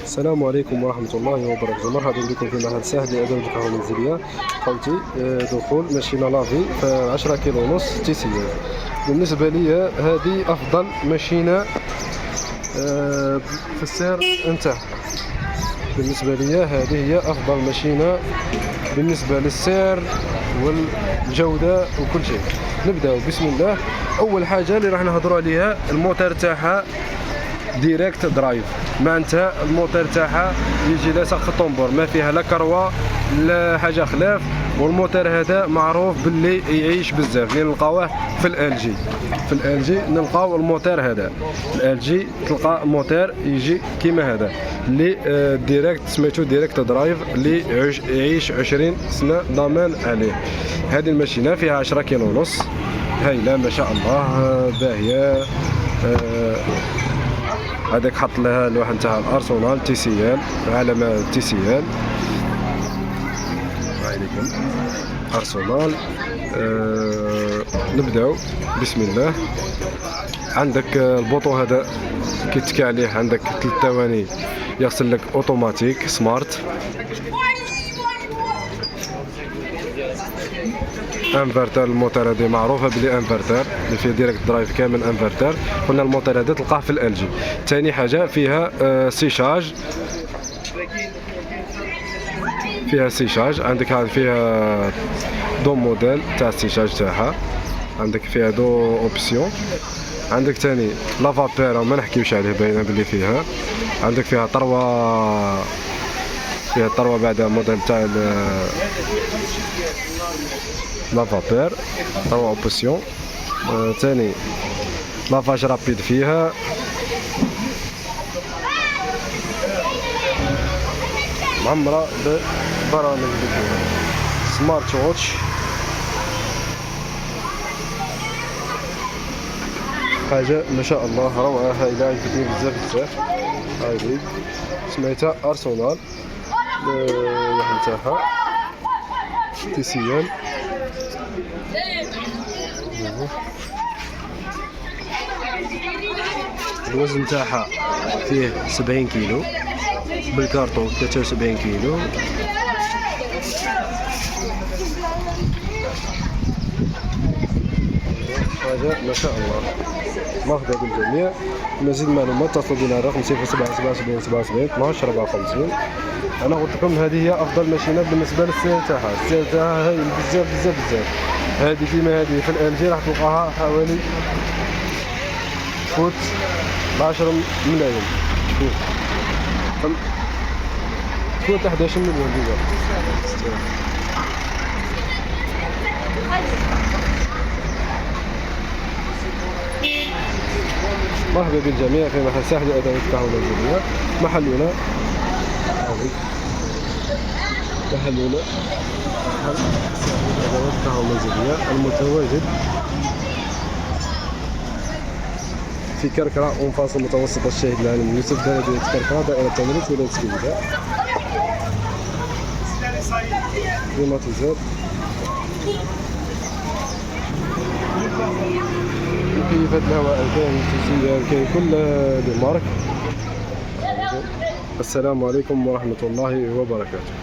السلام عليكم ورحمة الله وبركاته. مرحبا بكم في معهد سهل لأدوات الكهرباء المنزلية. قلت دخول ماشينة لافي في 10 كيلو ونص تيسير. بالنسبة لي هذه أفضل ماشينة في السعر نتاعها. بالنسبة لي هذه هي أفضل ماشينة بالنسبة للسعر والجودة وكل شيء. نبدأ بسم الله. أول حاجة اللي راح نهضروا عليها الموتور تاعها ديريكت درايف، معناتها الموتور تاعها يجي لاصق في الطنبور، ما فيها لا كروه لا حاجه خلاف. والموتور هذا معروف باللي يعيش بزاف، اللي نلقاوه في ال جي. في ال جي نلقاو الموتور هذا، ال جي تلقى موتور يجي كيما هذا اللي ديريكت، سميتو ديريكت درايف، اللي يعيش 20 سنه ضمان عليه. هذه الماشينه فيها 10 كيلو ونص، هايله ما شاء الله، باهيه. هذاك حط لها اللوحه نتاع الارسنال تي سي ال، علامه تي سي ال. عليكم ارسنال. نبداو بسم الله. عندك البوطو هذا كيتكى عليه، عندك 3 ثواني يغسل لك اوتوماتيك سمارت. انفرتر، الموتور هذه معروفه بلي انفرتر اللي فيه ديريكت درايف كامل انفرتر. قلنا الموتور هذا تلقاه في ال جي. ثاني حاجه فيها سيشاج، فيها سيشاج. عندك هذا فيها دو موديل تاع السيشاج تاعها، عندك فيها دو اوبسيون. عندك ثاني لافابير ما نحكيوش عليه، باينه بلي فيها. عندك فيها طروه، فيها الطروه بعد موديل تاع لافابير، طروه اوبسيون. ثاني لافاج رابيد فيها. معمره ببرامج سمارت ووتش. حاجه ما شاء الله روعه، هايله، عجبتني بزاف. هذه سميتها ارسنال، اللوحه نتاعها تي سي ال. الوزن تاعها فيه 70 كيلو، بالكارطون 73 كيلو. حاجة ما شاء الله. مرحبا بالجميع. مزيد معلومات اتصلوا بنا على رقم 077 77 12 54. انا قلت لكم هذه هي افضل ماشينه بالنسبه للسعر تاعها. السعر تاعها هايل بزاف. هذه كيما هذه في ال جي راح تلقاها حوالي تفوت 10 ملايين، تفوت 11 مليون دينار. مرحبا بالجميع في محل سهل لأدوات الكهرباء المنزلية. محلنا محل سهل لأدوات الكهرباء المنزلية المتواجد في كركرة ومفاصل متوسط الشهيد العالمي يوسف بلدية كركرة، دائرة تمريض ولاية سكينة. كليماتيزور، مكيفات الهواء، كاين كل لي مارك. السلام عليكم ورحمة الله وبركاته.